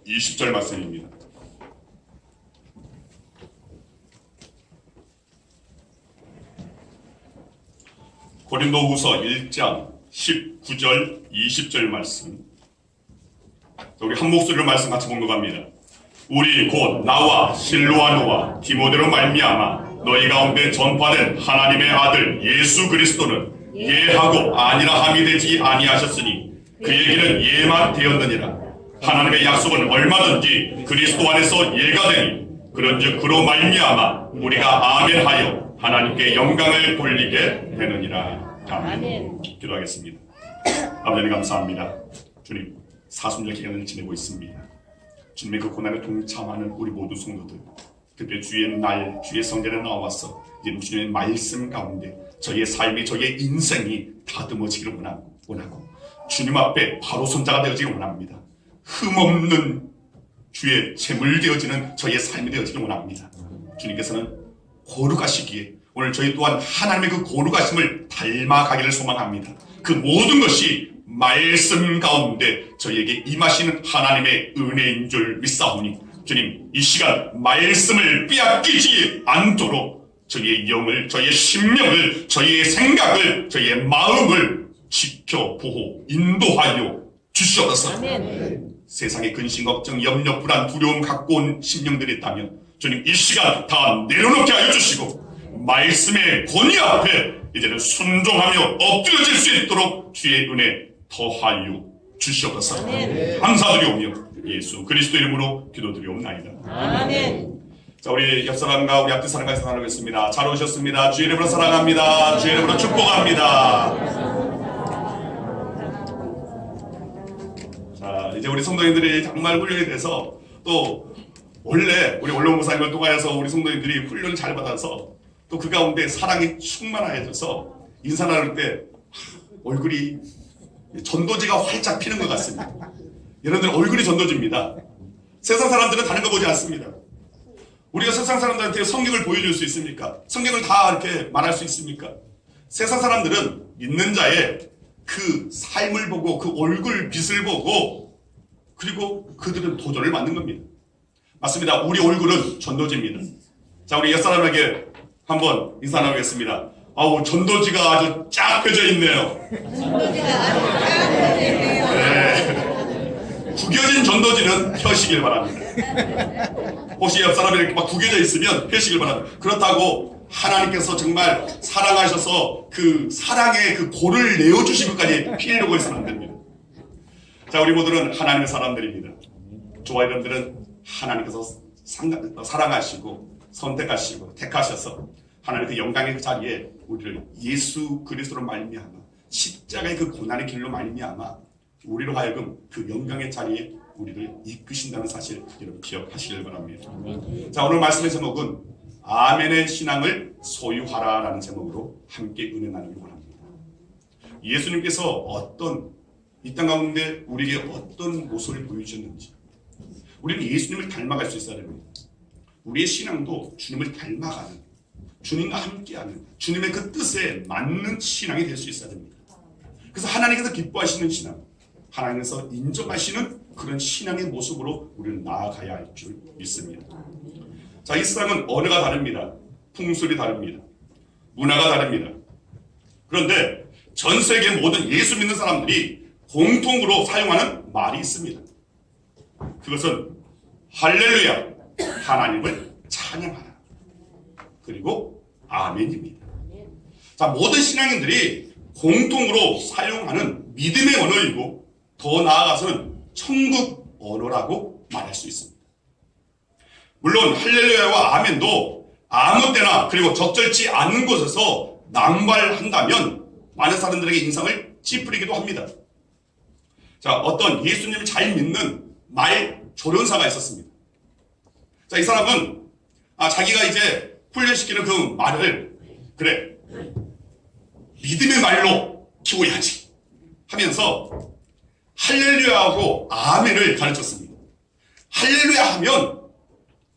20절 말씀입니다. 고린도후서 1장 19절 20절 말씀. 우리 한 목소리로 말씀 같이 봉독합니다. 우리 곧 나와 실로아노와 디모데로 말미암아 너희 가운데 전파된 하나님의 아들 예수 그리스도는 예하고 아니라 함이 되지 아니하셨으니 그에게는 예만 되었느니라. 하나님의 약속은 얼마든지 그리스도 안에서 예가 되니 그런즉 그로 말미암아 우리가 아멘하여 하나님께 영광을 돌리게 되느니라. 아멘. 기도하겠습니다. 아버지 감사합니다. 주님, 사순절 기간을 지내고 있습니다. 주님의 그 고난에 동참하는 우리 모두 성도들, 그때 주의 날, 주의 성전에 나와서 이제 주님의 말씀 가운데 저희의 삶이, 저희의 인생이 다듬어지기를 원하고 주님 앞에 바로 손자가 되어지기를 원합니다. 흠없는 주의 제물 되어지는 저희의 삶이 되어지기를 원합니다. 주님께서는 거룩하시기에 오늘 저희 또한 하나님의 그 거룩하심을 닮아가기를 소망합니다. 그 모든 것이 말씀 가운데 저희에게 임하시는 하나님의 은혜인 줄 믿사오니 주님, 이 시간 말씀을 빼앗기지 않도록 저희의 영을, 저희의 심령을, 저희의 생각을, 저희의 마음을 지켜 보호, 인도하여 주시옵소서. 세상의 근심, 걱정, 염려, 불안, 두려움 갖고 온 심령들이 있다면 주님, 이 시간 다 내려놓게 하여 주시고 말씀의 권위 앞에 이제는 순종하며 엎드려질 수 있도록 주의 은혜 더하여 주시옵소서. 감사드리오며 예수 그리스도 이름으로 기도드리옵나이다. 아멘. 자, 우리 옆 사람과 우리 앞뒤 사람과 사랑하겠습니다. 잘 오셨습니다. 주의 이름으로 사랑합니다. 주의 이름으로 축복합니다. 자, 이제 우리 성도님들이 정말 훈련이 돼서 또 원래 우리 원로 목사님을 통하여서 우리 성도님들이 훈련을 잘 받아서 또 그 가운데 사랑이 충만해져서 인사 나눌 때 얼굴이 전도지가 활짝 피는 것 같습니다. 여러분들 얼굴이 전도지입니다. 세상 사람들은 다른 거 보지 않습니다. 우리가 세상 사람들한테 성경을 보여줄 수 있습니까? 성경을 다 이렇게 말할 수 있습니까? 세상 사람들은 믿는 자의 그 삶을 보고 그 얼굴 빛을 보고 그리고 그들은 도전을 맞는 겁니다. 맞습니다. 우리 얼굴은 전도지입니다. 자, 우리 옆사람에게 한번 인사 나누겠습니다. 아우, 전도지가 아주 쫙 펴져 있네요. 전도지가 아주 쫙 펴져 있네요. 네. 구겨진 전도지는 펴시길 바랍니다. 혹시 옆 사람이 이렇게 막 구겨져 있으면 펴시길 바랍니다. 그렇다고 하나님께서 정말 사랑하셔서 그 사랑의 그 골을 내어주신 것까지 피려고 해서는 안 됩니다. 자, 우리 모두는 하나님의 사람들입니다. 저와 여러분들은 하나님께서 사랑하시고 선택하시고 택하셔서 하나님의 그 영광의 그 자리에 우리를 예수 그리스도로 말미암아 십자가의 그 고난의 길로 말미암아 우리로 하여금 그 영광의 자리에 우리를 이끄신다는 사실 여러분 기억하시길 바랍니다. 자, 오늘 말씀의 제목은 아멘의 신앙을 소유하라라는 제목으로 함께 은혜 나누기 원합니다. 예수님께서 어떤 이 땅 가운데 우리에게 어떤 모습을 보여주셨는지 우리는 예수님을 닮아갈 수 있어야 됩니다. 우리의 신앙도 주님을 닮아가는, 주님과 함께하는, 주님의 그 뜻에 맞는 신앙이 될 수 있어야 됩니다. 그래서 하나님께서 기뻐하시는 신앙, 하나님께서 인정하시는 그런 신앙의 모습으로 우리는 나아가야 할 줄 믿습니다. 자, 이 세상은 언어가 다릅니다. 풍습이 다릅니다. 문화가 다릅니다. 그런데 전 세계 모든 예수 믿는 사람들이 공통으로 사용하는 말이 있습니다. 그것은 할렐루야, 하나님을 찬양하라. 그리고 아멘입니다. 자, 모든 신앙인들이 공통으로 사용하는 믿음의 언어이고 더 나아가서는 천국 언어라고 말할 수 있습니다. 물론 할렐루야와 아멘도 아무 때나 그리고 적절치 않은 곳에서 남발한다면 많은 사람들에게 인상을 찌푸리기도 합니다. 자, 어떤 예수님을 잘 믿는 말 조련사가 있었습니다. 자, 이 사람은 자기가 이제 훈련시키는 그 말을 그래 믿음의 말로 키워야지 하면서 할렐루야하고 아멘을 가르쳤습니다. 할렐루야 하면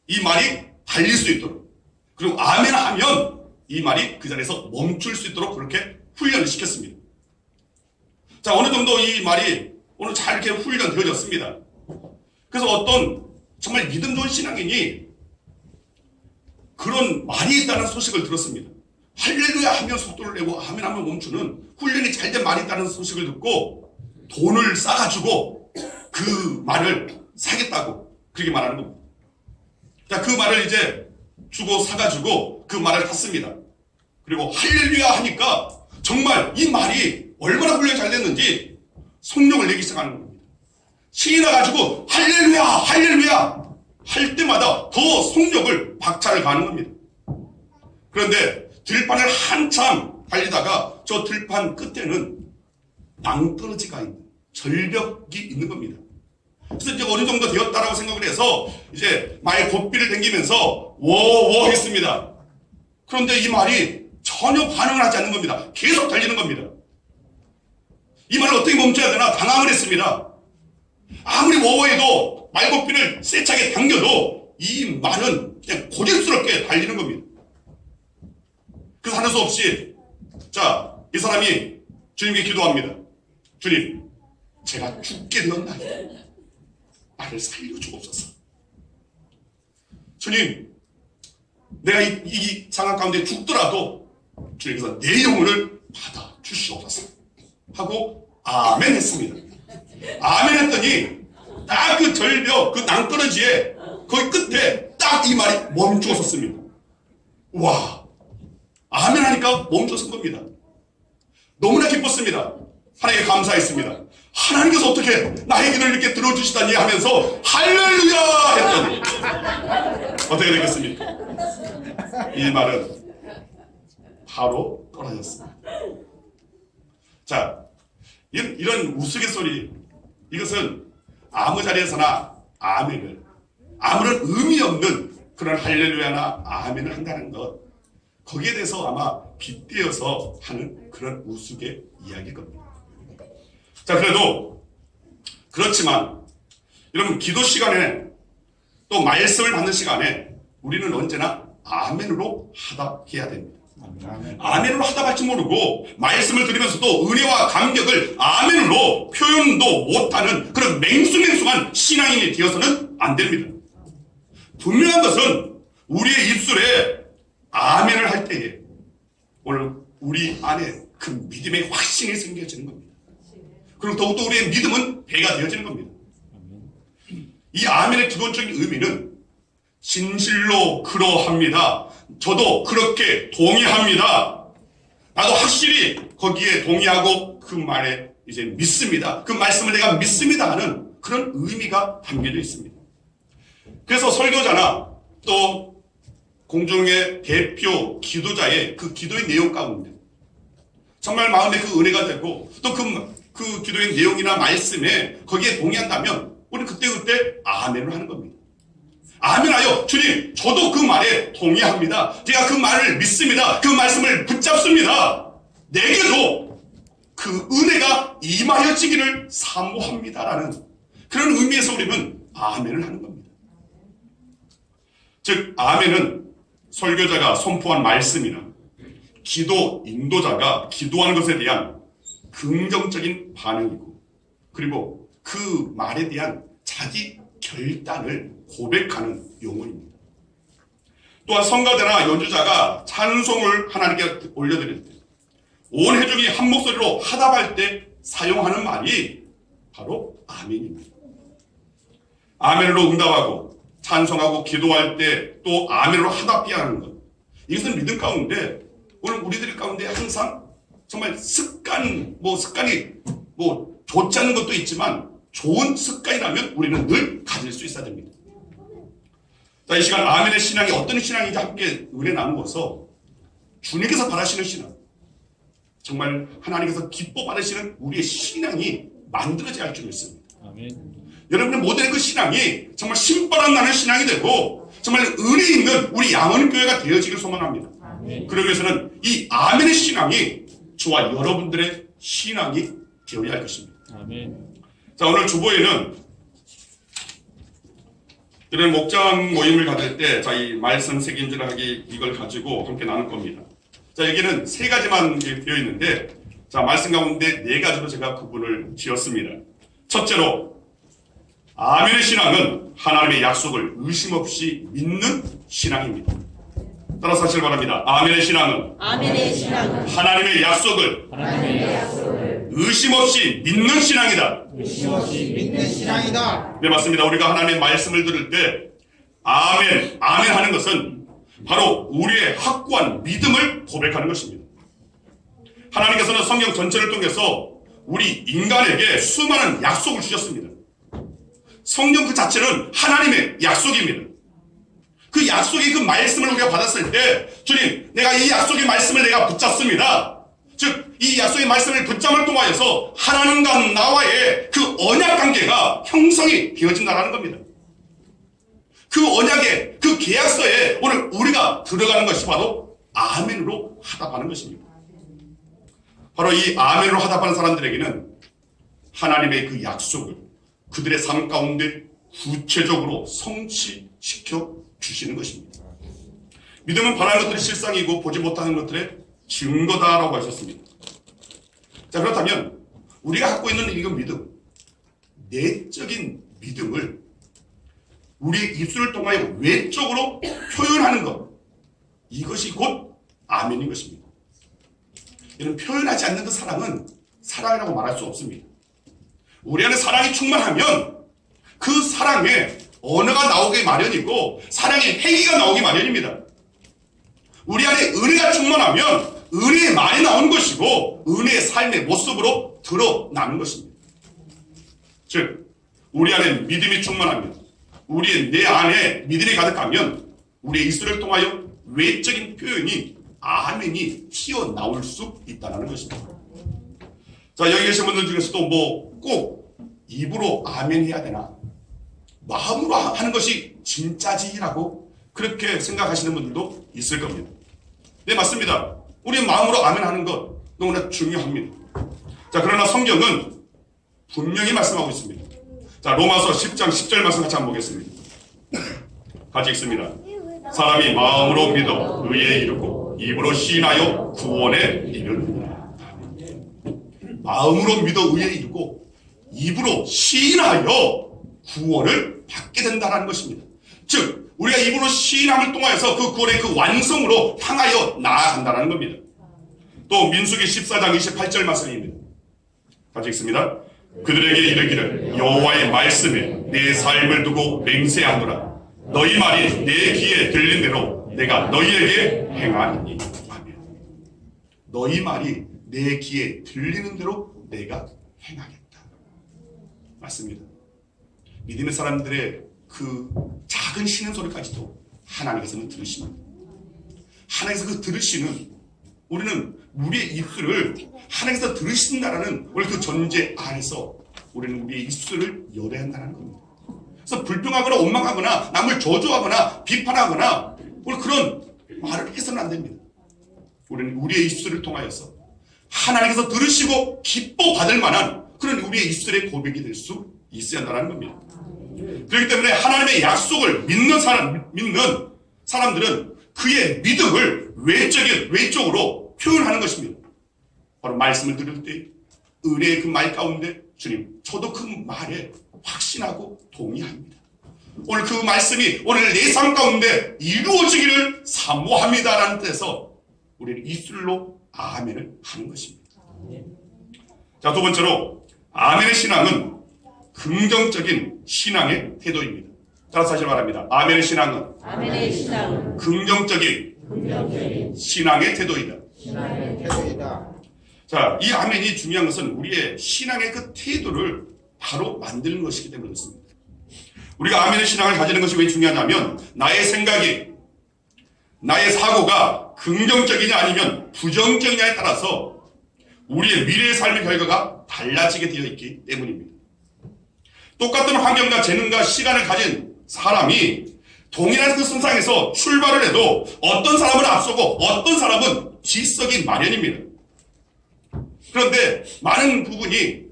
이 말이 달릴 수 있도록, 그리고 아멘 하면 이 말이 그 자리에서 멈출 수 있도록 그렇게 훈련을 시켰습니다. 자, 어느 정도 이 말이 오늘 잘 이렇게 훈련되어졌습니다. 그래서 어떤 정말 믿음 좋은 신앙인이 그런 말이 있다는 소식을 들었습니다. 할렐루야 하면 속도를 내고 아멘 하면 멈추는 훈련이 잘 된 말이 있다는 소식을 듣고 돈을 싸가지고 그 말을 사겠다고 그렇게 말하는 겁니다. 자, 그 말을 이제 주고 사가지고 그 말을 탔습니다. 그리고 할렐루야 하니까 정말 이 말이 얼마나 훈련이 잘 됐는지 성령을 내기 시작하는 겁니다. 신이 나가지고 할렐루야 할렐루야 할 때마다 더 성령을 박차를 가는 겁니다. 그런데 들판을 한참 달리다가 저 들판 끝에는 낭떠러지가 있는 절벽이 있는 겁니다. 그래서 이제 어느 정도 되었다라고 생각을 해서 이제 말의 고삐를 당기면서 워워 했습니다. 그런데 이 말이 전혀 반응을 하지 않는 겁니다. 계속 달리는 겁니다. 이 말을 어떻게 멈춰야 되나 당황을 했습니다. 아무리 워워해도 말고삐를 세차게 당겨도 이 말은 그냥 고집스럽게 달리는 겁니다. 그래서 하는 수 없이 자, 이 사람이 주님께 기도합니다. 주님, 제가 죽게 되었나이다. 나를 살려주옵소서. 주님, 내가 이 상황 가운데 죽더라도 주님께서 내 영혼을 받아 주시옵소서 하고 아멘 했습니다. 아멘 했더니 딱 그 절벽, 그 낭떠러지에 거기 끝에 딱 이 말이 멈추어 섰습니다. 와, 아멘 하니까 멈춰선 겁니다. 너무나 기뻤습니다. 하나님께 감사했습니다. 하나님께서 어떻게 나의 기도를 이렇게 들어주시다니 하면서 할렐루야 했더니 어떻게 되겠습니까? 이 말은 바로 떨어졌습니다. 자, 이런 우스갯소리, 이것은 아무 자리에서나 아멘을, 아무런 의미 없는 그런 할렐루야나 아멘을 한다는 것, 거기에 대해서 아마 빗대어서 하는 그런 우스개 이야기일 겁니다. 자, 그래도 그렇지만 여러분, 기도 시간에 또 말씀을 받는 시간에 우리는 언제나 아멘으로 하답해야 됩니다. 아멘으로 하답할지 모르고 말씀을 들으면서도 은혜와 감격을 아멘으로 표현도 못하는 그런 맹숭맹숭한 신앙인이 되어서는 안 됩니다. 분명한 것은 우리의 입술에 아멘을 할 때에 오늘 우리 안에 그 믿음의 확신이 생겨지는 겁니다. 그리고 더욱더 우리의 믿음은 배가 되어지는 겁니다. 이 아멘의 기본적인 의미는 진실로 그러합니다. 저도 그렇게 동의합니다. 나도 확실히 거기에 동의하고 그 말에 이제 믿습니다. 그 말씀을 내가 믿습니다 하는 그런 의미가 담겨져 있습니다. 그래서 설교자나 또 공중의 대표 기도자의 그 기도의 내용 가운데 정말 마음에 그 은혜가 되고 또 그 기도의 내용이나 말씀에 거기에 동의한다면 우리는 그때그때 아멘을 하는 겁니다. 아멘하여 주님, 저도 그 말에 동의합니다. 제가 그 말을 믿습니다. 그 말씀을 붙잡습니다. 내게도 그 은혜가 임하여지기를 사모합니다라는 그런 의미에서 우리는 아멘을 하는 겁니다. 즉 아멘은 설교자가 선포한 말씀이나 기도 인도자가 기도하는 것에 대한 긍정적인 반응이고, 그리고 그 말에 대한 자기 결단을 고백하는 용어입니다. 또한 성가대나 연주자가 찬송을 하나님께 올려드릴 때, 온 회중이 한 목소리로 하답할 때 사용하는 말이 바로 아멘입니다. 아멘으로 응답하고 찬송하고 기도할 때 또 아멘으로 하답해야 하는 것, 이것은 믿음 가운데 오늘 우리들 가운데 항상 정말 습관이 좋지 않은 것도 있지만 좋은 습관이라면 우리는 늘 가질 수 있어야 됩니다. 자, 이 시간 아멘의 신앙이 어떤 신앙인지 함께 은혜 나누어서 주님께서 바라시는 신앙, 정말 하나님께서 기뻐 받으시는 우리의 신앙이 만들어져야 할 줄 믿습니다. 아멘. 여러분의 모든 그 신앙이 정말 신바람 나는 신앙이 되고 정말 은혜 있는 우리 양원교회가 되어지길 소망합니다. 아멘. 그러기 위해서는 이 아멘의 신앙이 저와 여러분들의 신앙이 되어야 할 것입니다. 아멘. 자, 오늘 주보에는 이런 목장 모임을 가질 때, 자, 이 말씀 색인질하기 이걸 가지고 함께 나눌 겁니다. 자, 여기는 세 가지만 되어 있는데, 자, 말씀 가운데 네 가지로 제가 구분을 지었습니다. 첫째로, 아멘의 신앙은 하나님의 약속을 의심 없이 믿는 신앙입니다. 따라서 하시길 바랍니다. 아멘의 신앙은 하나님의 약속을 의심 없이 믿는 신앙이다. 네, 맞습니다. 우리가 하나님의 말씀을 들을 때 아멘, 아멘 하는 것은 바로 우리의 확고한 믿음을 고백하는 것입니다. 하나님께서는 성경 전체를 통해서 우리 인간에게 수많은 약속을 주셨습니다. 성경 그 자체는 하나님의 약속입니다. 그 약속의 그 말씀을 우리가 받았을 때, 주님, 내가 이 약속의 말씀을 내가 붙잡습니다. 즉, 이 약속의 말씀을 붙잡을 통하여서 하나님과 나와의 그 언약 관계가 형성이 되어진다는 겁니다. 그 언약의 그 계약서에 오늘 우리가 들어가는 것이 바로 아멘으로 화답하는 것입니다. 바로 이 아멘으로 화답하는 사람들에게는 하나님의 그 약속을 그들의 삶 가운데 구체적으로 성취시켜 주시는 것입니다. 믿음은 바라는 것들이 실상이고 보지 못하는 것들의 증거다라고 하셨습니다. 자, 그렇다면 우리가 갖고 있는 이 믿음, 내적인 믿음을 우리의 입술을 통하여 외적으로 표현하는 것, 이것이 곧 아멘인 것입니다. 이런 표현하지 않는 그 사랑은 사랑이라고 말할 수 없습니다. 우리 안에 사랑이 충만하면 그 사랑에 언어가 나오기 마련이고 사랑의 행위가 나오기 마련입니다. 우리 안에 은혜가 충만하면 은혜에 많이 나오는 것이고 은혜의 삶의 모습으로 드러나는 것입니다. 즉, 우리 안에 믿음이 충만하면, 우리의 내 안에 믿음이 가득하면 우리의 입술을 통하여 외적인 표현이 아멘이 튀어나올 수 있다는 것입니다. 자, 여기 계신 분들 중에서도 뭐 꼭 입으로 아멘 해야 되나, 마음으로 하는 것이 진짜지라고 그렇게 생각하시는 분들도 있을 겁니다. 네, 맞습니다. 우리 마음으로 아멘 하는 것 너무나 중요합니다. 자, 그러나 성경은 분명히 말씀하고 있습니다. 자, 로마서 10장 10절 말씀 같이 한번 보겠습니다. 같이 읽습니다. 사람이 마음으로 믿어 의에 이르고 입으로 시인하여 구원에 이르느니라. 마음으로 믿어 의에 이르고 입으로 시인하여 구원을 받게 된다는 것입니다. 즉, 우리가 입으로 시인함을 통하여서 그 구원의 그 완성으로 향하여 나아간다는 겁니다. 또 민수기 14장 28절 말씀입니다. 같이 읽습니다. 그들에게 이르기를 여호와의 말씀에 내 삶을 두고 맹세하노라. 너희 말이 내 귀에 들린 대로 내가 너희에게 행하리니. 아멘. 너희 말이 내 귀에 들리는 대로 내가 행하겠다. 맞습니다. 믿음의 사람들의 그 작은 쉬는 소리까지도 하나님께서는 들으십니다. 하나님께서 그 들으시는, 우리는 우리의 입술을 하나님께서 들으신다라는 우리 그 존재 안에서 우리는 우리의 입술을 열어야 한다는 겁니다. 그래서 불평하거나 원망하거나 남을 저주하거나 비판하거나 우리 그런 말을 해서는 안 됩니다. 우리는 우리의 입술을 통하여서 하나님께서 들으시고 기뻐 받을 만한 그런 우리의 입술의 고백이 될 수 있어야 한다는 겁니다. 그렇기 때문에 하나님의 약속을 믿는 사람들은 그의 믿음을 외적으로 표현하는 것입니다. 바로 말씀을 들을 때 은혜의 그 말 가운데 주님, 저도 그 말에 확신하고 동의합니다. 오늘 그 말씀이 오늘 내 삶 가운데 이루어지기를 사모합니다라는 뜻에서 우리는 입술로 아멘을 하는 것입니다. 자, 두 번째로 아멘의 신앙은 긍정적인 신앙의 태도입니다. 따라서 하시기 바랍니다. 아멘의 신앙은 긍정적인 신앙의 태도이다. 자, 이 아멘이 중요한 것은 우리의 신앙의 그 태도를 바로 만드는 것이기 때문에 그렇습니다. 우리가 아멘의 신앙을 가지는 것이 왜 중요하냐면 나의 생각이, 나의 사고가 긍정적이냐 아니면 부정적이냐에 따라서 우리의 미래의 삶의 결과가 달라지게 되어 있기 때문입니다. 똑같은 환경과 재능과 시간을 가진 사람이 동일한 그 선상에서 출발을 해도 어떤 사람은 앞서고 어떤 사람은 뒤서기 마련입니다. 그런데 많은 부분이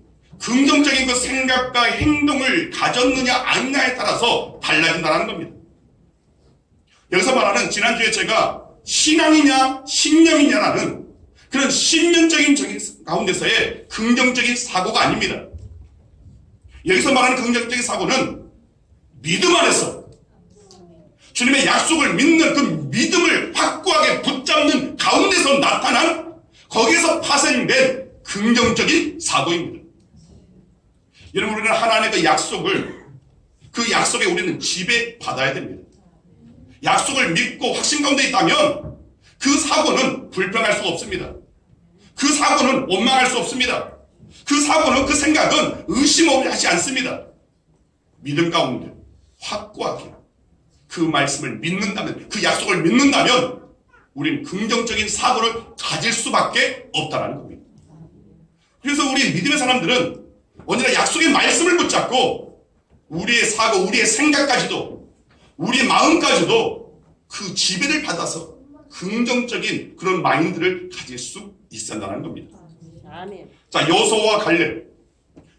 긍정적인 그 생각과 행동을 가졌느냐 아니냐에 따라서 달라진다는 겁니다. 여기서 말하는 지난주에 제가 신앙이냐 신념이냐라는 그런 신념적인 가운데서의 긍정적인 사고가 아닙니다. 여기서 말하는 긍정적인 사고는 믿음 안에서 주님의 약속을 믿는 그 믿음을 확고하게 붙잡는 가운데서 나타난 거기에서 파생된 긍정적인 사고입니다. 여러분, 우리는 하나님의 그 약속을, 그 약속에 우리는 지배받아야 됩니다. 약속을 믿고 확신 가운데 있다면 그 사고는 불평할 수가 없습니다. 그 사고는 원망할 수 없습니다. 그 사고는, 그 생각은 의심 없이 하지 않습니다. 믿음 가운데 확고하게 그 말씀을 믿는다면, 그 약속을 믿는다면 우리는 긍정적인 사고를 가질 수밖에 없다는 겁니다. 그래서 우리 믿음의 사람들은 언제나 약속의 말씀을 붙잡고 우리의 사고, 우리의 생각까지도, 우리의 마음까지도 그 지배를 받아서 긍정적인 그런 마인드를 가질 수 있어야 한다는 겁니다. 아멘. 자, 여호수아와 갈렙.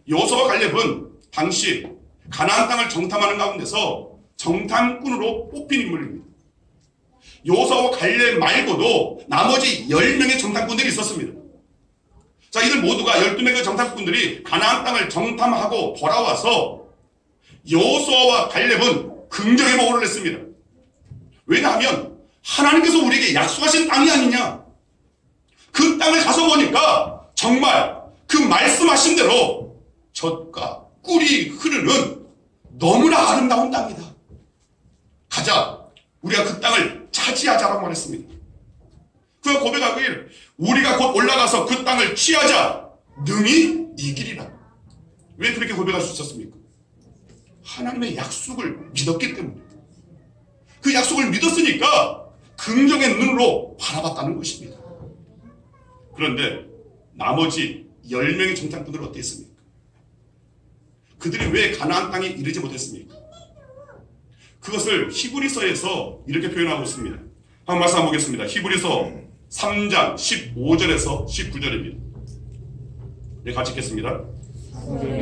여호수아와 갈렙은 당시 가나안 땅을 정탐하는 가운데서 정탐꾼으로 뽑힌 인물입니다. 여호수아와 갈렙 말고도 나머지 10명의 정탐꾼들이 있었습니다. 자, 이들 모두가 12명의 정탐꾼들이 가나안 땅을 정탐하고 돌아와서 여호수아와 갈렙은 긍정의 보고를 했습니다. 왜냐하면 하나님께서 우리에게 약속하신 땅이 아니냐. 그 땅을 가서 보니까 정말 그 말씀하신 대로 젖과 꿀이 흐르는 너무나 아름다운 땅이다. 가자. 우리가 그 땅을 차지하자라고 말했습니다. 그가 고백하길 우리가 곧 올라가서 그 땅을 취하자. 능히 이기리라. 왜 그렇게 고백할 수 있었습니까? 하나님의 약속을 믿었기 때문에. 그 약속을 믿었으니까 긍정의 눈으로 바라봤다는 것입니다. 그런데 나머지 10명의 정탐꾼들은 어땠습니까? 그들이 왜 가나안 땅에 이르지 못했습니까? 그것을 히브리서에서 이렇게 표현하고 있습니다. 한번 말씀 한번 보겠습니다. 히브리서 3장 15절에서 19절입니다. 네, 같이 읽겠습니다.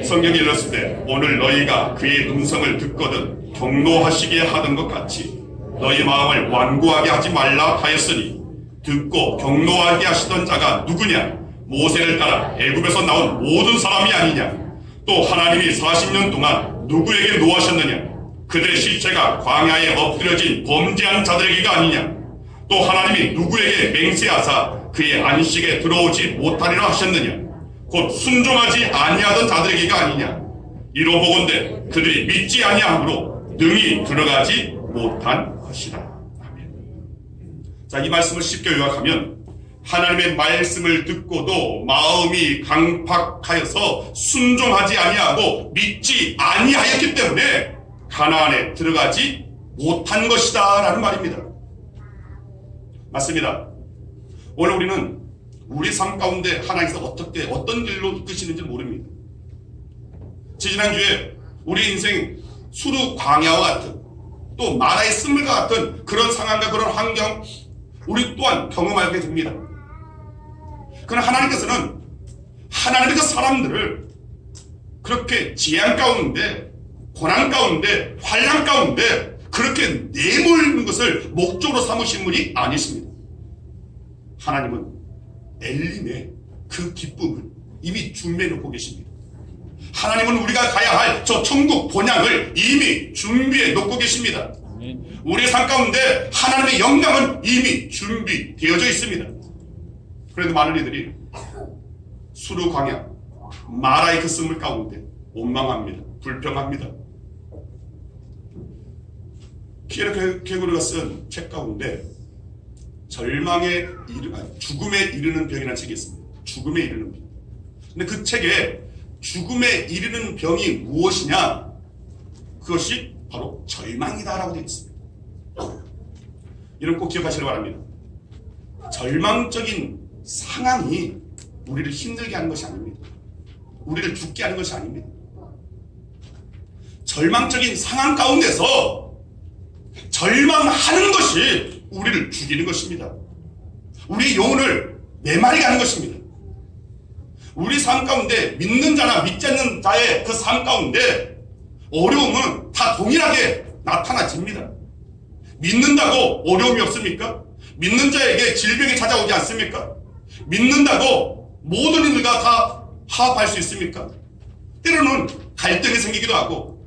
성경이 이르렀을 때 오늘 너희가 그의 음성을 듣거든 경노하시게 하던 것 같이 너희 마음을 완고하게 하지 말라 하였으니 듣고 경노하게 하시던 자가 누구냐? 모세를 따라 애굽에서 나온 모든 사람이 아니냐? 또 하나님이 40년 동안 누구에게 노하셨느냐? 그들의 실체가 광야에 엎드려진 범죄한 자들에게가 아니냐? 또 하나님이 누구에게 맹세하사 그의 안식에 들어오지 못하리라 하셨느냐? 곧 순종하지 아니하던 자들에게가 아니냐? 이로 보건대 그들이 믿지 아니함으로 능히 들어가지 못한 것이다. 아멘. 자, 이 말씀을 쉽게 요약하면 하나님의 말씀을 듣고도 마음이 강팍하여서 순종하지 아니하고 믿지 아니하였기 때문에 가나안에 들어가지 못한 것이다 라는 말입니다. 맞습니다. 오늘 우리는 우리 삶 가운데 하나님께서 어떤 길로 이끄시는지 모릅니다. 지난주에 우리 인생 수르 광야와 같은 또 마라의 쓴물과 같은 그런 상황과 그런 환경 우리 또한 경험하게 됩니다. 그러나 하나님께서는 하나님의 그 사람들을 그렇게 재앙 가운데 고난 가운데 환난 가운데 그렇게 내몰는 것을 목적으로 삼으신 분이 아니십니다. 하나님은 엘림의 그 기쁨을 이미 준비해 놓고 계십니다. 하나님은 우리가 가야 할 저 천국 본향을 이미 준비해 놓고 계십니다. 우리의 삶 가운데 하나님의 영광은 이미 준비되어져 있습니다. 그래도 많은 이들이 수르 광야 마라의 그 쓴물 가운데 원망합니다. 불평합니다. 피에르 케구르가 쓴 책 가운데 죽음에 이르는 병이라는 책이 있습니다. 죽음에 이르는 병. 근데 그 책에 죽음에 이르는 병이 무엇이냐? 그것이 바로 절망이다라고 되어 있습니다. 이런 꼭 기억하시길 바랍니다. 절망적인 상황이 우리를 힘들게 하는 것이 아닙니다. 우리를 죽게 하는 것이 아닙니다. 절망적인 상황 가운데서 절망하는 것이 우리를 죽이는 것입니다. 우리 영혼을 메마르게 하는 것입니다. 우리 삶 가운데 믿는 자나 믿지 않는 자의 그 삶 가운데 어려움은 다 동일하게 나타나집니다. 믿는다고 어려움이 없습니까? 믿는 자에게 질병이 찾아오지 않습니까? 믿는다고 모든 일들과 다 화합할 수 있습니까? 때로는 갈등이 생기기도 하고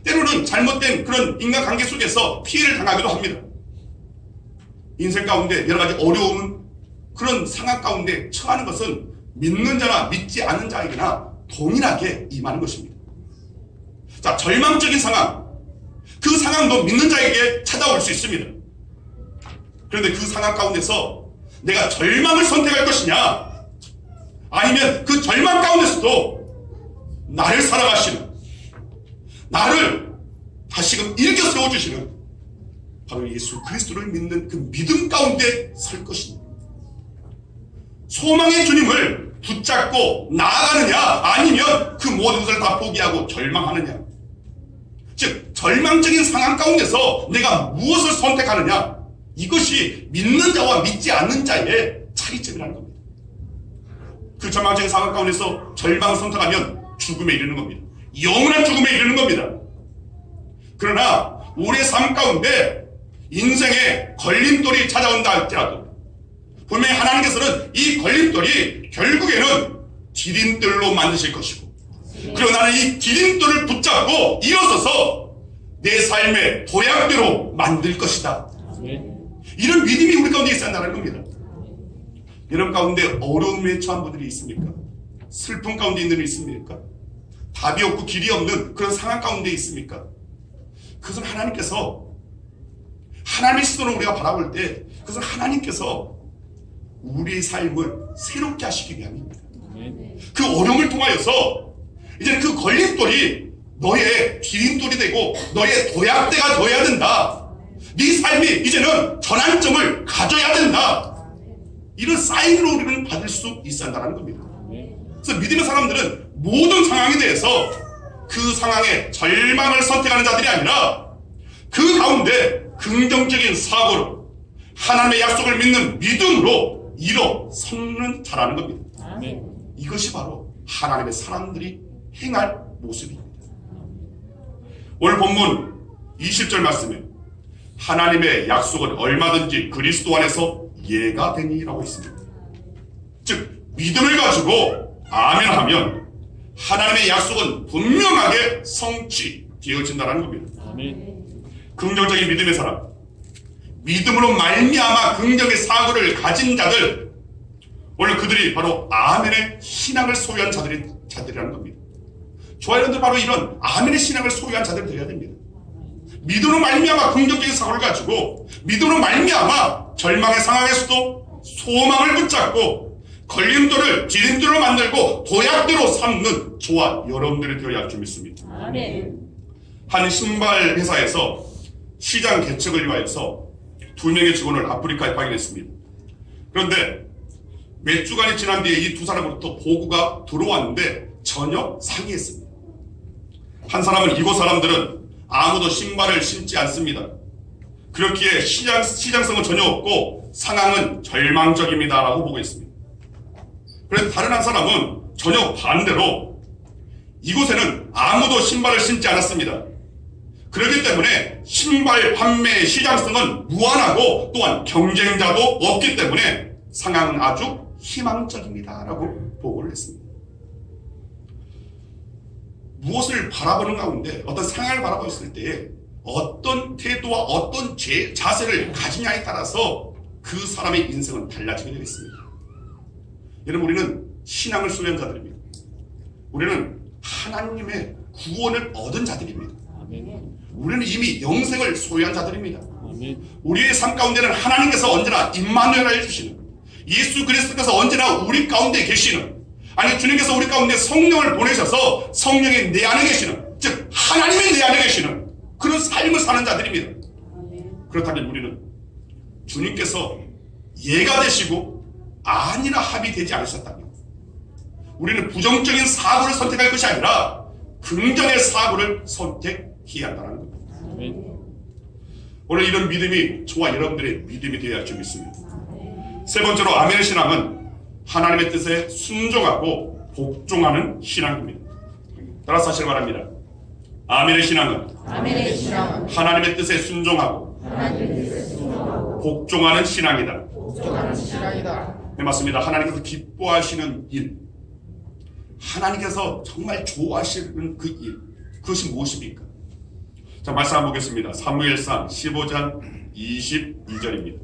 때로는 잘못된 그런 인간관계 속에서 피해를 당하기도 합니다. 인생 가운데 여러 가지 어려운 그런 상황 가운데 처하는 것은 믿는 자나 믿지 않는 자에게나 동일하게 임하는 것입니다. 자, 절망적인 상황, 그 상황도 믿는 자에게 찾아올 수 있습니다. 그런데 그 상황 가운데서 내가 절망을 선택할 것이냐, 아니면 그 절망 가운데서도 나를 사랑하시는, 나를 다시금 일으켜 세워주시는 바로 예수 그리스도를 믿는 그 믿음 가운데 설 것입니다. 소망의 주님을 붙잡고 나아가느냐, 아니면 그 모든 것을 다 포기하고 절망하느냐. 즉 절망적인 상황 가운데서 내가 무엇을 선택하느냐, 이것이 믿는 자와 믿지 않는 자의 차이점이라는 겁니다. 그 절망적인 상황 가운데서 절망을 선택하면 죽음에 이르는 겁니다. 영원한 죽음에 이르는 겁니다. 그러나 우리의 삶 가운데 인생에 걸림돌이 찾아온다 할지라도 분명히 하나님께서는 이 걸림돌이 결국에는 디딤돌로 만드실 것이고, 그리고 나는 이 디딤돌을 붙잡고 일어서서 내 삶의 도약대로 만들 것이다. 이런 믿음이 우리 가운데 있어야 한다는 겁니다. 여러분 가운데 어려움에 처한 분들이 있습니까? 슬픔 가운데 있는 분이 있습니까? 답이 없고 길이 없는 그런 상황 가운데 있습니까? 그것은 하나님께서, 하나님의 시선으로 우리가 바라볼 때 그것은 하나님께서 우리의 삶을 새롭게 하시기 위함입니다. 그 어려움을 통하여서 이제 그 걸림돌이 너의 디딤돌이 되고 너의 도약대가 되어야 된다. 네 삶이 이제는 전환점을 가져야 된다. 이런 사인으로 우리는 받을 수 있어야 한다는 겁니다. 그래서 믿음의 사람들은 모든 상황에 대해서 그 상황에 절망을 선택하는 자들이 아니라 그 가운데 긍정적인 사고로 하나님의 약속을 믿는 믿음으로 일어서는 자라는 겁니다. 이것이 바로 하나님의 사람들이 행할 모습입니다. 오늘 본문 20절 말씀에 하나님의 약속은 얼마든지 그리스도 안에서 예가 되니라고 있습니다. 즉 믿음을 가지고 아멘하면 하나님의 약속은 분명하게 성취되어진다는 겁니다. 긍정적인 믿음의 사람, 믿음으로 말미암아 긍정의 사고를 가진 자들, 원래 그들이 바로 아멘의 신앙을 소유한 자들이라는 겁니다. 저와 여러분들 바로 이런 아멘의 신앙을 소유한 자들이 되어야 됩니다. 믿음으로 말미암아 긍정적인 사고를 가지고 믿음으로 말미암아 절망의 상황에서도 소망을 붙잡고 걸림돌을 디딤돌로 만들고 도약대로 삼는 저와 여러분들이 되어야 할 줄 믿습니다. 한 신발 회사에서 시장 개척을 위하여서 2명의 직원을 아프리카에 파견했습니다. 그런데 몇 주간이 지난 뒤에 이 두 사람으로부터 보고가 들어왔는데 전혀 상이했습니다. 한 사람은 이곳 사람들은 아무도 신발을 신지 않습니다. 그렇기에 시장성은 전혀 없고 상황은 절망적입니다 라고 보고 있습니다. 그런데 다른 한 사람은 전혀 반대로 이곳에는 아무도 신발을 신지 않았습니다. 그렇기 때문에 신발 판매의 시장성은 무한하고 또한 경쟁자도 없기 때문에 상황은 아주 희망적입니다 라고 보고를 했습니다. 무엇을 바라보는 가운데 어떤 상황을 바라보았을 때에 어떤 태도와 어떤 자세를 가지냐에 따라서 그 사람의 인생은 달라지게 되어 있습니다. 여러분, 우리는 신앙을 소유한 자들입니다. 우리는 하나님의 구원을 얻은 자들입니다. 우리는 이미 영생을 소유한 자들입니다. 우리의 삶 가운데는 하나님께서 언제나 임마누엘을 해주시는, 예수 그리스도께서 언제나 우리 가운데 계시는, 아니 주님께서 우리 가운데 성령을 보내셔서 성령이 내 안에 계시는, 즉 하나님이 내 안에 계시는 그런 삶을 사는 자들입니다. 그렇다면 우리는 주님께서 예가 되시고 아니나 합이 되지 않으셨다면 우리는 부정적인 사고를 선택할 것이 아니라 긍정의 사고를 선택해야 한다는 겁니다. 오늘 이런 믿음이 저와 여러분들의 믿음이 되어야 할 줄 믿습니다. 세 번째로 아멘의 신앙은 하나님의 뜻에 순종하고 복종하는 신앙입니다. 따라서 하시기 바랍니다. 아멘의 신앙은 하나님의 뜻에 순종하고 복종하는 신앙이다. 네, 맞습니다. 하나님께서 기뻐하시는 일, 하나님께서 정말 좋아하시는 그 일, 그것이 무엇입니까? 자, 말씀 한번 보겠습니다. 사무엘상 15장 22절입니다.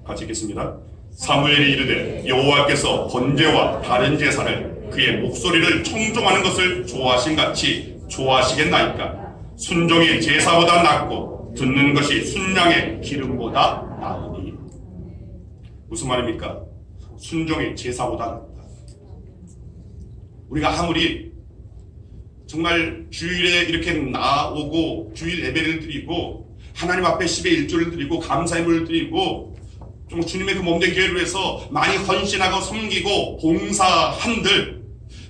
같이 읽겠습니다. 사무엘이 이르되 여호와께서 번제와 다른 제사를 그의 목소리를 청종하는 것을 좋아하신 같이 좋아하시겠나이까. 순종이 제사보다 낫고 듣는 것이 순양의 기름보다 나으니. 무슨 말입니까? 순종이 제사보다 낫다. 우리가 아무리 정말 주일에 이렇게 나오고 주일 예배를 드리고 하나님 앞에 10의 1조를 드리고 감사의물을 드리고 좀 주님의 그 몸된 교회를 위해서 많이 헌신하고 섬기고 봉사한들,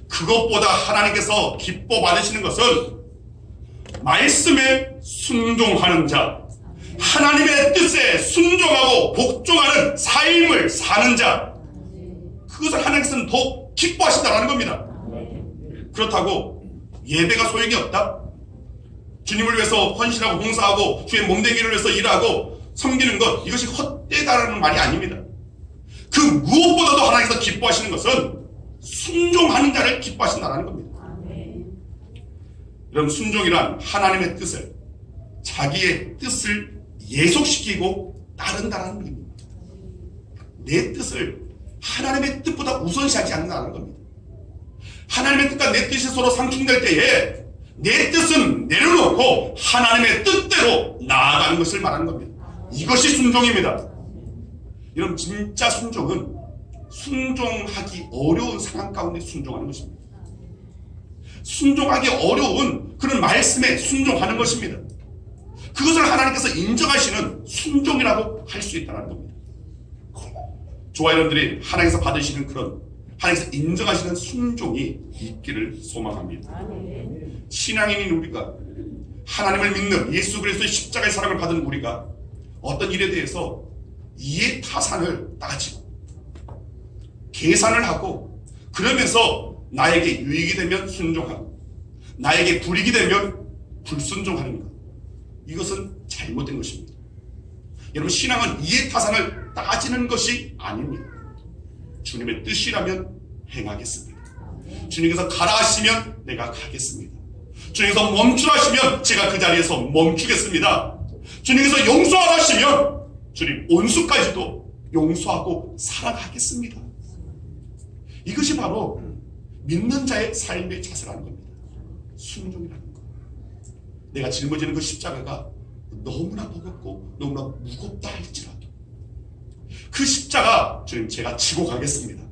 그것보다 하나님께서 기뻐 받으시는 것은 말씀에 순종하는 자, 하나님의 뜻에 순종하고 복종하는 삶을 사는 자, 그것을 하나님께서는 더 기뻐하신다는 겁니다. 그렇다고 예배가 소용이 없다? 주님을 위해서 헌신하고 봉사하고 주의 몸되기를 위해서 일하고 섬기는 것, 이것이 헛되다라는 말이 아닙니다. 그 무엇보다도 하나님께서 기뻐하시는 것은 순종하는 자를 기뻐하신다는 겁니다. 여러분, 순종이란 하나님의 뜻을, 자기의 뜻을 예속시키고 따른다는 겁니다. 내 뜻을 하나님의 뜻보다 우선시하지 않는다는 겁니다. 하나님의 뜻과 내 뜻이 서로 상충될 때에 내 뜻은 내려놓고 하나님의 뜻대로 나아가는 것을 말하는 겁니다. 이것이 순종입니다. 여러분, 진짜 순종은 순종하기 어려운 상황 가운데 순종하는 것입니다. 순종하기 어려운 그런 말씀에 순종하는 것입니다. 그것을 하나님께서 인정하시는 순종이라고 할 수 있다는 겁니다. 저와 여러분들이 하나님께서 받으시는 그런, 하나님께서 인정하시는 순종이 있기를 소망합니다. 신앙인인 우리가, 하나님을 믿는 예수 그리스도의 십자가의 사랑을 받은 우리가 어떤 일에 대해서 이해 타산을 따지고 계산을 하고, 그러면서 나에게 유익이 되면 순종하고 나에게 불이익이 되면 불순종하는 것, 이것은 잘못된 것입니다. 여러분, 신앙은 이해 타산을 따지는 것이 아닙니다. 주님의 뜻이라면 행하겠습니다. 주님께서 가라 하시면 내가 가겠습니다. 주님께서 멈추라 하시면 제가 그 자리에서 멈추겠습니다. 주님께서 용서하라 하시면 주님 온수까지도 용서하고 사랑하겠습니다. 이것이 바로 믿는 자의 삶의 자세라는 겁니다. 순종이라는 것. 내가 짊어지는 그 십자가가 너무나 버겁고 너무나 무겁다 할지라도 그 십자가 주님 제가 지고 가겠습니다.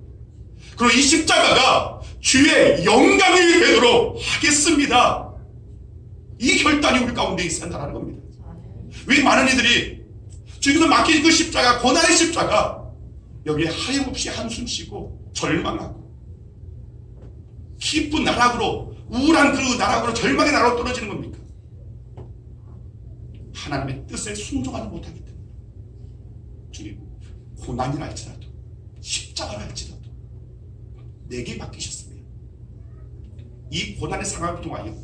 그리고 이 십자가가 주의 영광이 되도록 하겠습니다. 이 결단이 우리 가운데 있어야 한다는 겁니다. 왜 많은 이들이 주님께서 맡긴 그 십자가, 고난의 십자가, 여기에 하염없이 한숨 쉬고 절망하고 깊은 나락으로, 우울한 그 나락으로, 절망의 나락으로 떨어지는 겁니까? 하나님의 뜻에 순종하지 못하기 때문에. 주님, 고난이라 할지라도 십자가라 할지라도 내게 맡기셨으면 이 고난의 상황을 통하여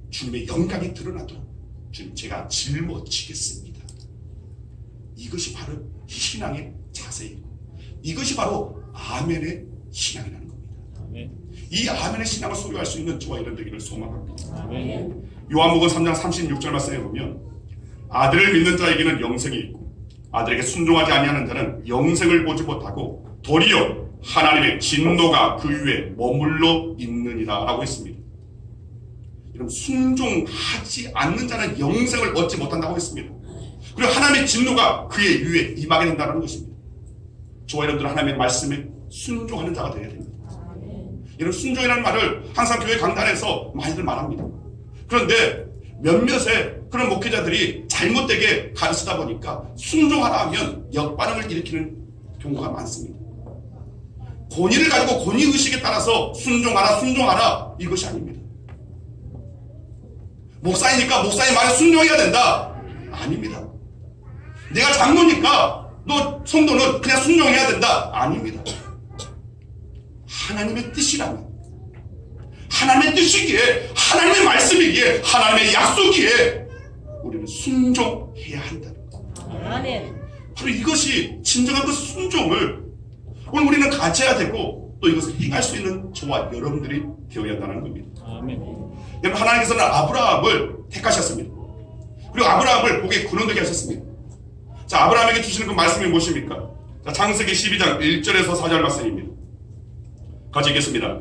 주님의 영광이 드러나도록 주님 제가 짊어지겠습니다. 이것이 바로 신앙의 자세이고, 이것이 바로 아멘의 신앙이라는 겁니다. 이 아멘의 신앙을 소유할 수 있는 저와 여러분 되기를 소망합니다. 요한복음 3장 36절 말씀에 보면 아들을 믿는 자에게는 영생이 있고 아들에게 순종하지 아니하는 자는 영생을 보지 못하고 도리어 하나님의 진노가 그 위에 머물러 있느니라 라고 했습니다. 여러분, 순종하지 않는 자는 영생을 얻지 못한다고 했습니다. 그리고 하나님의 진노가 그의 위에 임하게 된다는 것입니다. 저와 여러분들은 하나님의 말씀에 순종하는 자가 되어야 됩니다. 여러분, 순종이라는 말을 항상 교회 강단에서 많이들 말합니다. 그런데 몇몇의 그런 목회자들이 잘못되게 가르치다 보니까 순종하라 하면 역반응을 일으키는 경우가 많습니다. 권위를 가지고 권위의식에 따라서 순종하라 이것이 아닙니다. 목사이니까 목사의 말에 순종해야 된다, 아닙니다. 내가 장로니까 너 성도는 그냥 순종해야 된다, 아닙니다. 하나님의 뜻이라면, 하나님의 뜻이기에, 하나님의 말씀이기에, 하나님의 약속이기에 우리는 순종해야 한다는 겁니다. 아멘. 바로 이것이 진정한 그 순종을 오늘 우리는 가져야 되고, 또 이것을 행할 수 있는 저와 여러분들이 되어야 한다는 겁니다. 아멘. 여러분, 하나님께서는 아브라함을 택하셨습니다. 그리고 아브라함을 복의 근원되게 하셨습니다. 자, 아브라함에게 주시는 그 말씀이 무엇입니까? 자, 창세기 12장 1절에서 4절 말씀입니다. 같이 읽겠습니다.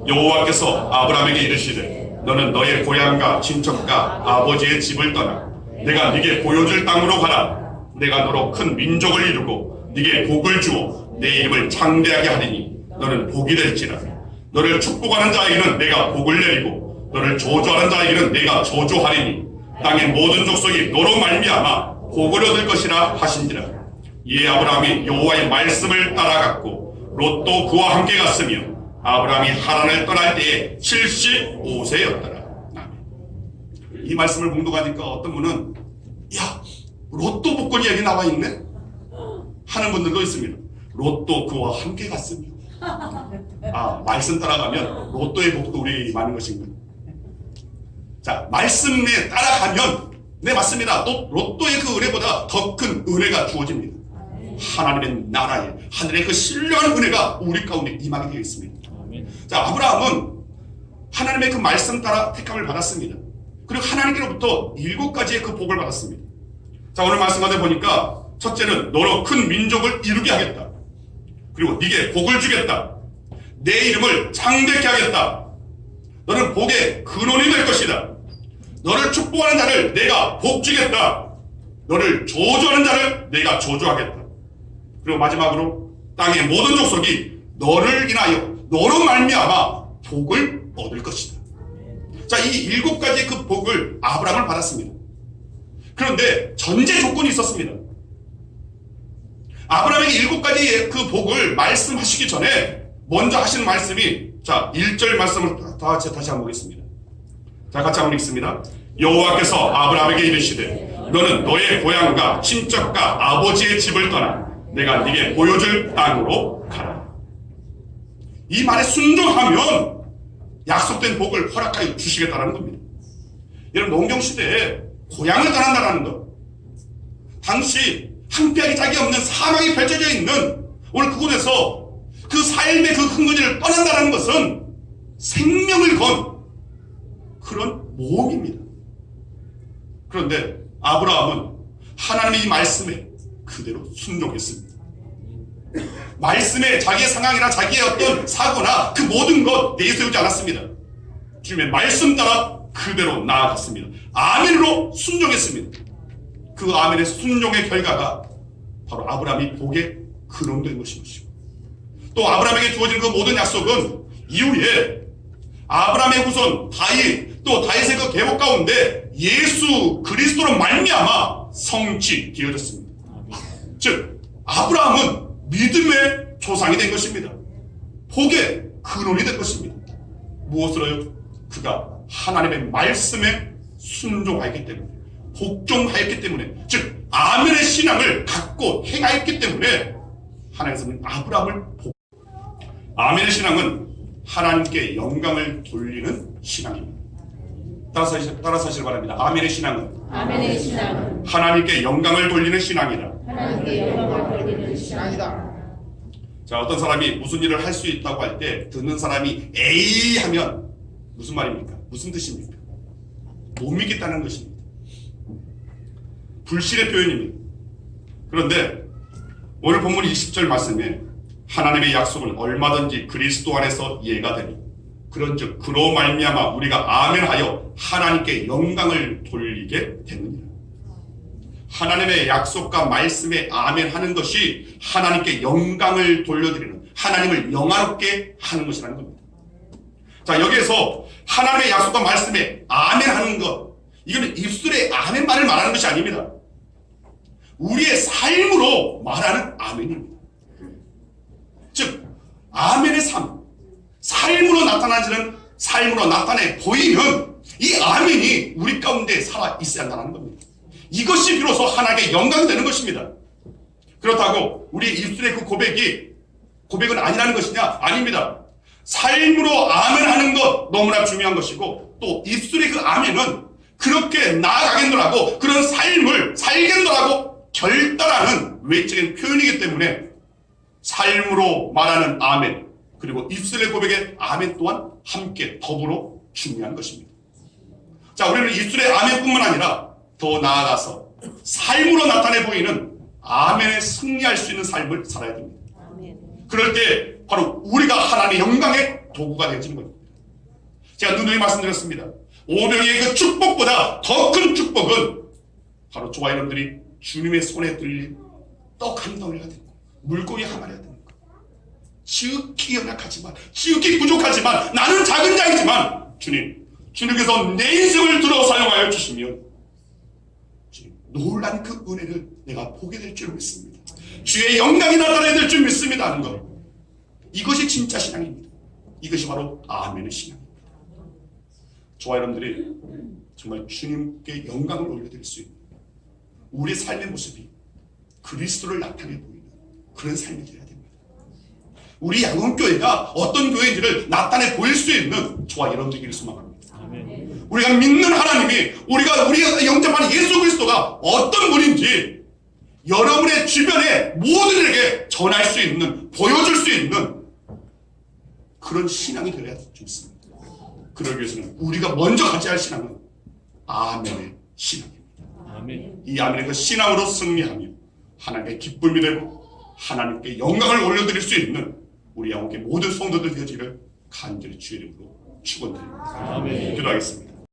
여호와께서 아브라함에게 이르시되 너는 너의 고향과 친척과 아버지의 집을 떠나 내가 네게 보여줄 땅으로 가라. 내가 너로 큰 민족을 이루고 네게 복을 주어 내 이름을 창대하게 하리니 너는 복이 될지라. 너를 축복하는 자에게는 내가 복을 내리고 너를 저주하는 자에게는 내가 저주하리니 땅의 모든 족속이 너로 말미암아 복을 얻을 것이라 하신지라. 이에 아브라함이 여호와의 말씀을 따라갔고 롯도 그와 함께 갔으며 아브라함이 하란을 떠날 때에 75세였더라. 이 말씀을 봉독하니까 어떤 분은 야, 롯도 복권이 여기 나와 있네? 하는 분들도 있습니다. 롯도 그와 함께 갔으며. 아, 말씀 따라가면 로또의 복도 우리 많은 것인가? 자, 말씀에 따라가면 네, 맞습니다. 또 로또의 그 은혜보다 더 큰 은혜가 주어집니다. 하나님의 나라에 하늘의 그 신령한 은혜가 우리 가운데 임하게 되어 있습니다. 자, 아브라함은 하나님의 그 말씀 따라 택함을 받았습니다. 그리고 하나님께로부터 7가지의 그 복을 받았습니다. 자, 오늘 말씀 가운데 보니까 첫째는 너로 큰 민족을 이루게 하겠다. 그리고 네게 복을 주겠다. 내 이름을 창대케 하겠다. 너는 복의 근원이 될 것이다. 너를 축복하는 자를 내가 복 주겠다. 너를 저주하는 자를 내가 저주하겠다. 그리고 마지막으로 땅의 모든 족속이 너를 인하여 너로 말미암아 복을 얻을 것이다. 자, 이 7가지의 그 복을 아브라함을 받았습니다. 그런데 전제 조건이 있었습니다. 아브라함에게 7가지의 그 복을 말씀하시기 전에 먼저 하시는 말씀이, 자, 1절 말씀을 다시 한번 보겠습니다. 자, 같이 한번 읽습니다. 여호와께서 아브라함에게 이르시되 너는 너의 고향과 친척과 아버지의 집을 떠나 내가 네게 보여줄 땅으로 가라. 이 말에 순종하면 약속된 복을 허락하여 주시겠다는 겁니다. 여러분, 농경시대에 고향을 떠난다는 것, 당시 항피하기 짝이 없는 사망이 펼쳐져 있는 오늘 그곳에서 그 삶의 그 흥건이를 떠난다는 것은 생명을 건 그런 모험입니다. 그런데 아브라함은 하나님의 이 말씀에 그대로 순종했습니다. 말씀에 자기의 상황이나 자기의 어떤 사고나 그 모든 것 내세우지 않았습니다. 주님의 말씀 따라 그대로 나아갔습니다. 아멘으로 순종했습니다. 그 아멘의 순종의 결과가 바로 아브라함이 복의 근원된 것이고, 또 아브라함에게 주어진 그 모든 약속은 이후에 아브라함의 후손 다윗, 또 다윗의 그 계보 가운데 예수 그리스도로 말미암아 성취되어졌습니다. 즉 아브라함은 믿음의 조상이 된 것입니다. 복의 근원이 된 것입니다. 무엇으로요? 그가 하나님의 말씀에 순종하였기 때문에, 복종하였기 때문에, 즉 아멘의 신앙을 갖고 행하였기 때문에 하나님께서는 아브라함을 아멘의 신앙은 하나님께 영광을 돌리는 신앙입니다. 따라서 하시길 바랍니다. 아멘의 신앙은 하나님께 영광을 돌리는 신앙이다. 자, 어떤 사람이 무슨 일을 할 수 있다고 할 때 듣는 사람이 에이 하면 무슨 말입니까? 무슨 뜻입니까? 못 믿겠다는 것입니다. 불신의 표현입니다. 그런데 오늘 본문 20절 말씀에 하나님의 약속은 얼마든지 그리스도 안에서 이해가 되니 그런즉 그로 말미암아 우리가 아멘하여 하나님께 영광을 돌리게 되느니라. 하나님의 약속과 말씀에 아멘하는 것이 하나님께 영광을 돌려드리는, 하나님을 영화롭게 하는 것이라는 겁니다. 자, 여기에서 하나님의 약속과 말씀에 아멘하는 것, 이거는 입술의 아멘만을 말하는 것이 아닙니다. 우리의 삶으로 말하는 아멘입니다. 즉 아멘의 삶으로 나타나지는, 삶으로 나타내 보이는 이 아멘이 우리 가운데 살아 있어야 한다는 겁니다. 이것이 비로소 하나님께 영광이 되는 것입니다. 그렇다고 우리 입술의 그 고백은 아니라는 것이냐? 아닙니다. 삶으로 아멘하는 것 너무나 중요한 것이고, 또 입술의 그 아멘은 그렇게 나아가겠노라고, 그런 삶을 살겠노라고 결단하는 외적인 표현이기 때문에 삶으로 말하는 아멘, 그리고 입술의 고백에 아멘 또한 함께 더불어 중요한 것입니다. 자, 우리는 입술의 아멘뿐만 아니라 더 나아가서 삶으로 나타내 보이는 아멘에 승리할 수 있는 삶을 살아야 됩니다. 그럴 때 바로 우리가 하나님의 영광의 도구가 되어지는 겁니다. 제가 누누이 말씀드렸습니다. 오병이의 그 축복보다 더 큰 축복은 바로 저와 여러분들이 주님의 손에 들린 떡 한 덩이가 되는 거예요. 물고기 한 마리가 되는 거예요. 지극히 연약하지만, 지극히 부족하지만, 나는 작은 자이지만 주님께서 내 인생을 들어 사용하여 주시면 놀란 그 은혜를 내가 보게 될 줄 믿습니다. 주의 영광이 나타나야 될 줄 믿습니다 하는 것. 이것이 진짜 신앙입니다. 이것이 바로 아멘의 신앙입니다. 저와 여러분들이 정말 주님께 영광을 올려드릴 수 있는 우리의 삶의 모습이 그리스도를 나타내 보이는 그런 삶이 되어야 됩니다. 우리 양원교회가 어떤 교회인지를 나타내 보일 수 있는 저와 여러분들에게 소망합니다. 우리가 믿는 하나님이 우리가 영접하는 예수 그리스도가 어떤 분인지 여러분의 주변에 모두들에게 전할 수 있는, 보여줄 수 있는 그런 신앙이 되어야 좋습니다. 그러기 위해서는 우리가 먼저 가져야 할 신앙은 아멘의 신앙입니다. 아멘. 이 아멘의 그 신앙으로 승리하며 하나님께 기쁨이 되고 하나님께 영광을 올려드릴 수 있는 우리 양원교회 모든 성도들 되어지기를 간절히 주의 이름으로 축원드립니다. 아멘. 기도하겠습니다.